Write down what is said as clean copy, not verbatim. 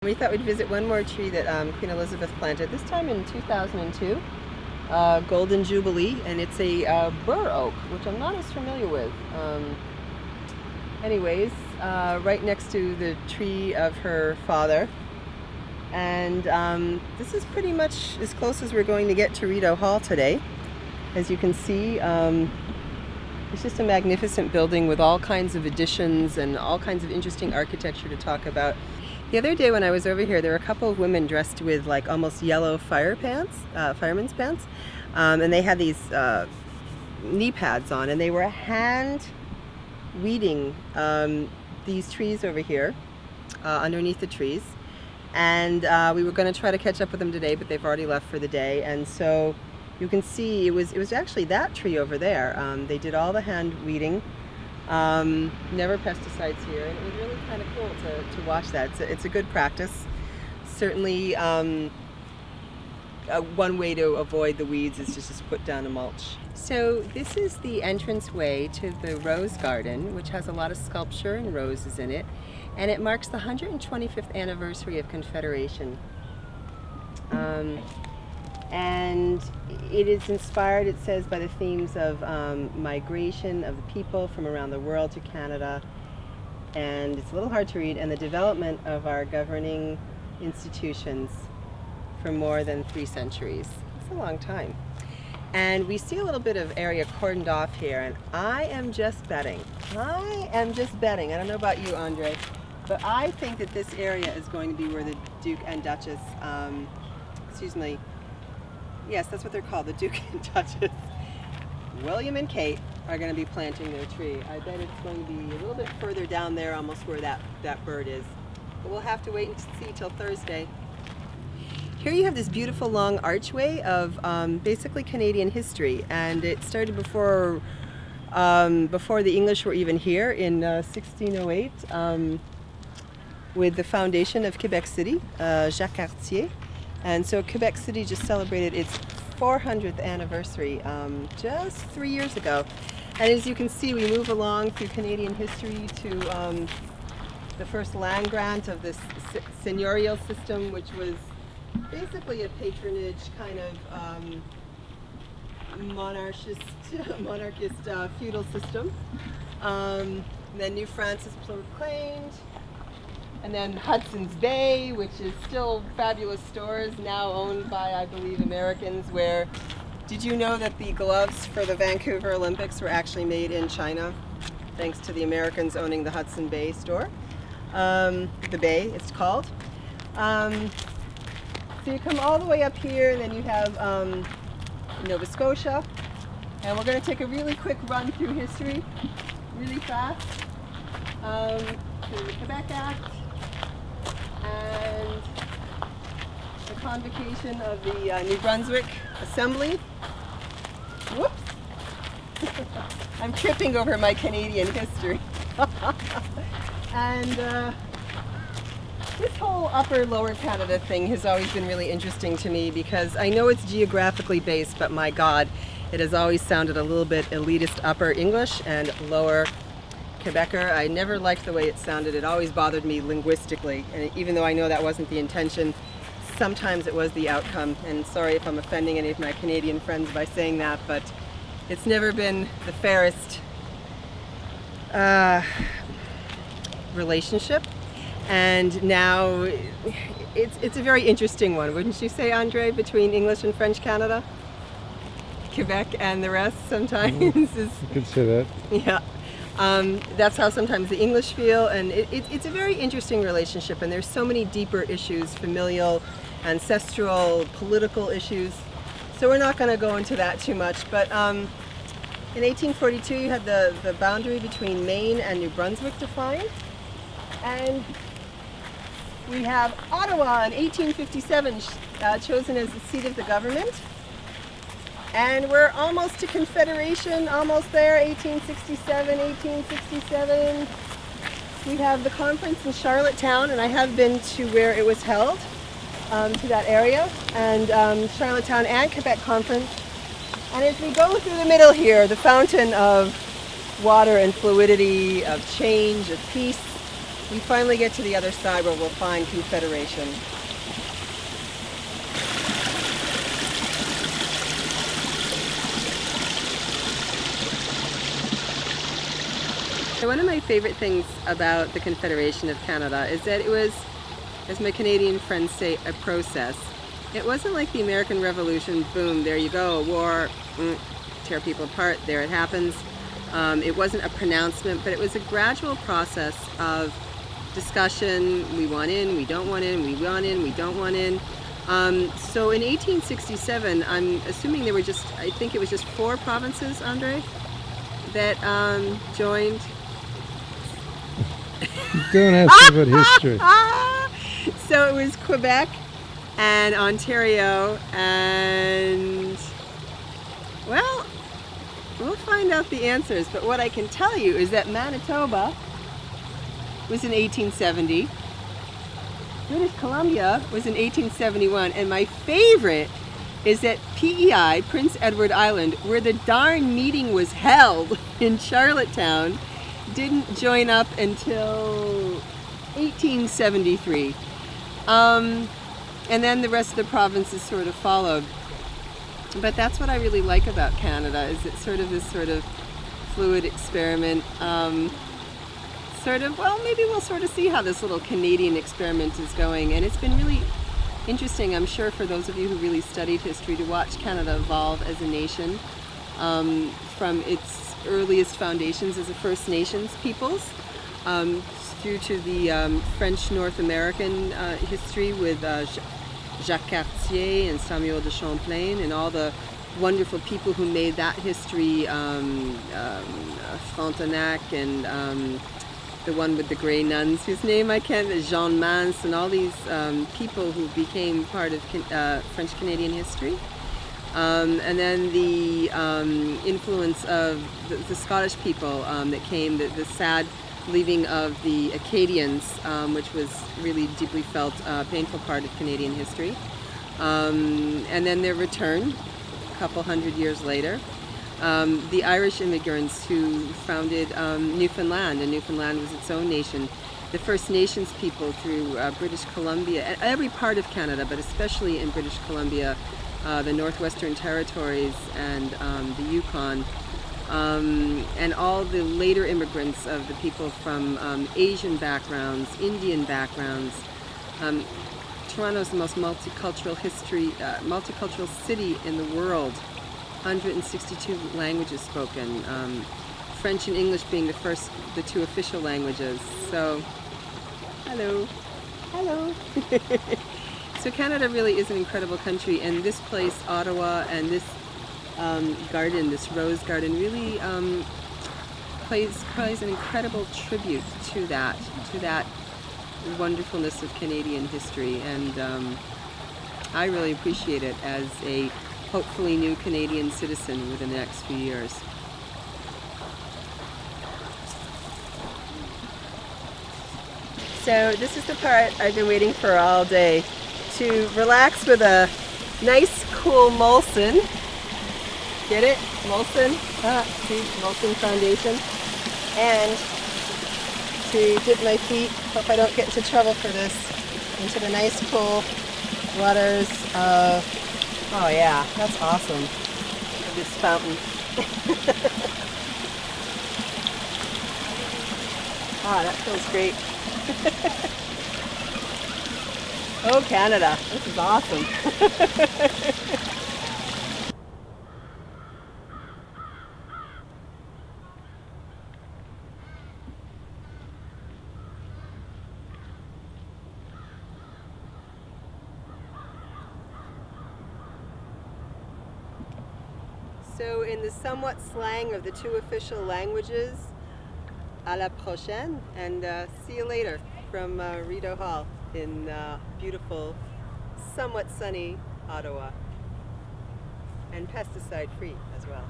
We thought we'd visit one more tree that Queen Elizabeth planted, this time in 2002, Golden Jubilee, and it's a bur oak, which I'm not as familiar with. Anyways, right next to the tree of her father. And this is pretty much as close as we're going to get to Rideau Hall today. As you can see, it's just a magnificent building with all kinds of additions and all kinds of interesting architecture to talk about. The other day when I was over here, there were a couple of women dressed with like almost yellow fireman's pants, and they had these knee pads on, and they were hand weeding these trees over here underneath the trees. And we were going to try to catch up with them today, but they've already left for the day. And so you can see it was actually that tree over there. They did all the hand weeding. Never pesticides here, and it was really kind of cool to watch that. It's a good practice. Certainly one way to avoid the weeds is just to put down a mulch. So this is the entrance way to the rose garden, which has a lot of sculpture and roses in it, and it marks the 125th anniversary of Confederation. And it is inspired, it says, by the themes of migration of the people from around the world to Canada, and it's a little hard to read, and the development of our governing institutions for more than 3 centuries. It's a long time. And we see a little bit of area cordoned off here, and I am just betting, I don't know about you, Andre, but I think that this area is going to be where the Duke and Duchess, yes, that's what they're called, the Duke and Duchess, William and Kate, are going to be planting their tree. I bet it's going to be a little bit further down there, almost where that bird is. But we'll have to wait and see till Thursday. Here you have this beautiful long archway of basically Canadian history, and it started before the English were even here in 1608 with the foundation of Quebec City, Jacques Cartier. And so Quebec City just celebrated its 400th anniversary just 3 years ago. And as you can see, we move along through Canadian history to the first land grant of this seigneurial system, which was basically a patronage kind of monarchist feudal system. Then New France is proclaimed. And then Hudson's Bay, which is still fabulous stores, now owned by, I believe, Americans, where, did you know that the gloves for the Vancouver Olympics were actually made in China, thanks to the Americans owning the Hudson Bay store? The Bay, it's called. So you come all the way up here, and then you have Nova Scotia. And we're going to take a really quick run through history, really fast. Through the Quebec Act, and the convocation of the New Brunswick Assembly. Whoops! I'm tripping over my Canadian history. And this whole upper-lower Canada thing has always been really interesting to me, because I know it's geographically based, but my God, it has always sounded a little bit elitist upper English and lower Quebecer. I never liked the way it sounded. It always bothered me linguistically, and even though I know that wasn't the intention, sometimes it was the outcome. And sorry if I'm offending any of my Canadian friends by saying that, but it's never been the fairest relationship. And now it's a very interesting one, wouldn't you say, Andre, between English and French Canada? Quebec and the rest sometimes is... You could say that. Yeah. That's how sometimes the English feel, and it's a very interesting relationship, and there's so many deeper issues, familial, ancestral, political issues, so we're not going to go into that too much. But in 1842 you had the boundary between Maine and New Brunswick defined, and we have Ottawa in 1857 chosen as the seat of the government. And we're almost to Confederation, almost there, 1867. We have the conference in Charlottetown, and I have been to where it was held, to that area, and Charlottetown and Quebec Conference. And as we go through the middle here, the fountain of water and fluidity, of change, of peace, we finally get to the other side where we'll find Confederation. So one of my favorite things about the Confederation of Canada is that it was, as my Canadian friends say, a process. It wasn't like the American Revolution, boom, there you go, war, tear people apart, there it happens. It wasn't a pronouncement, but it was a gradual process of discussion. We want in, we don't want in, we want in, we don't want in. So in 1867, I'm assuming there were just, I think it was just 4 provinces, Andre, that joined. Don't ask about history. So it was Quebec and Ontario, and well, we'll find out the answers, but what I can tell you is that Manitoba was in 1870, British Columbia was in 1871, and my favorite is that PEI, Prince Edward Island, where the darn meeting was held in Charlottetown, didn't join up until 1873. And then the rest of the provinces sort of followed. But that's what I really like about Canada, is it's sort of this sort of fluid experiment. Well, maybe we'll sort of see how this little Canadian experiment is going. And it's been really interesting, I'm sure, for those of you who really studied history, to watch Canada evolve as a nation from its earliest foundations as a First Nations peoples through to the French North American history with Jacques Cartier and Samuel de Champlain and all the wonderful people who made that history, Frontenac and the one with the grey nuns, whose name I can't, Jean Mance, and all these people who became part of French Canadian history. And then the influence of the Scottish people that came, the sad leaving of the Acadians, which was really deeply felt, painful part of Canadian history. And then their return, a couple hundred years later. The Irish immigrants who founded Newfoundland, and Newfoundland was its own nation. The First Nations people through British Columbia, and every part of Canada, but especially in British Columbia, the Northwestern Territories and the Yukon, and all the later immigrants of the people from Asian backgrounds, Indian backgrounds. Toronto's the most multicultural multicultural city in the world. 162 languages spoken. French and English being the 2 official languages. So, hello, hello. So Canada really is an incredible country, and this place, Ottawa, and this garden, this rose garden, really plays an incredible tribute to that wonderfulness of Canadian history, and I really appreciate it as a hopefully new Canadian citizen within the next few years. So this is the part I've been waiting for all day, to relax with a nice cool Molson. Get it? Molson? See, Molson foundation. And to dip my feet, hope I don't get into trouble for this, into the nice cool waters of, oh yeah, that's awesome, of this fountain. Ah, that feels great. Oh, Canada, this is awesome. So in the somewhat slang of the 2 official languages, à la prochaine, and see you later from Rideau Hall in beautiful, somewhat sunny Ottawa, and pesticide free as well.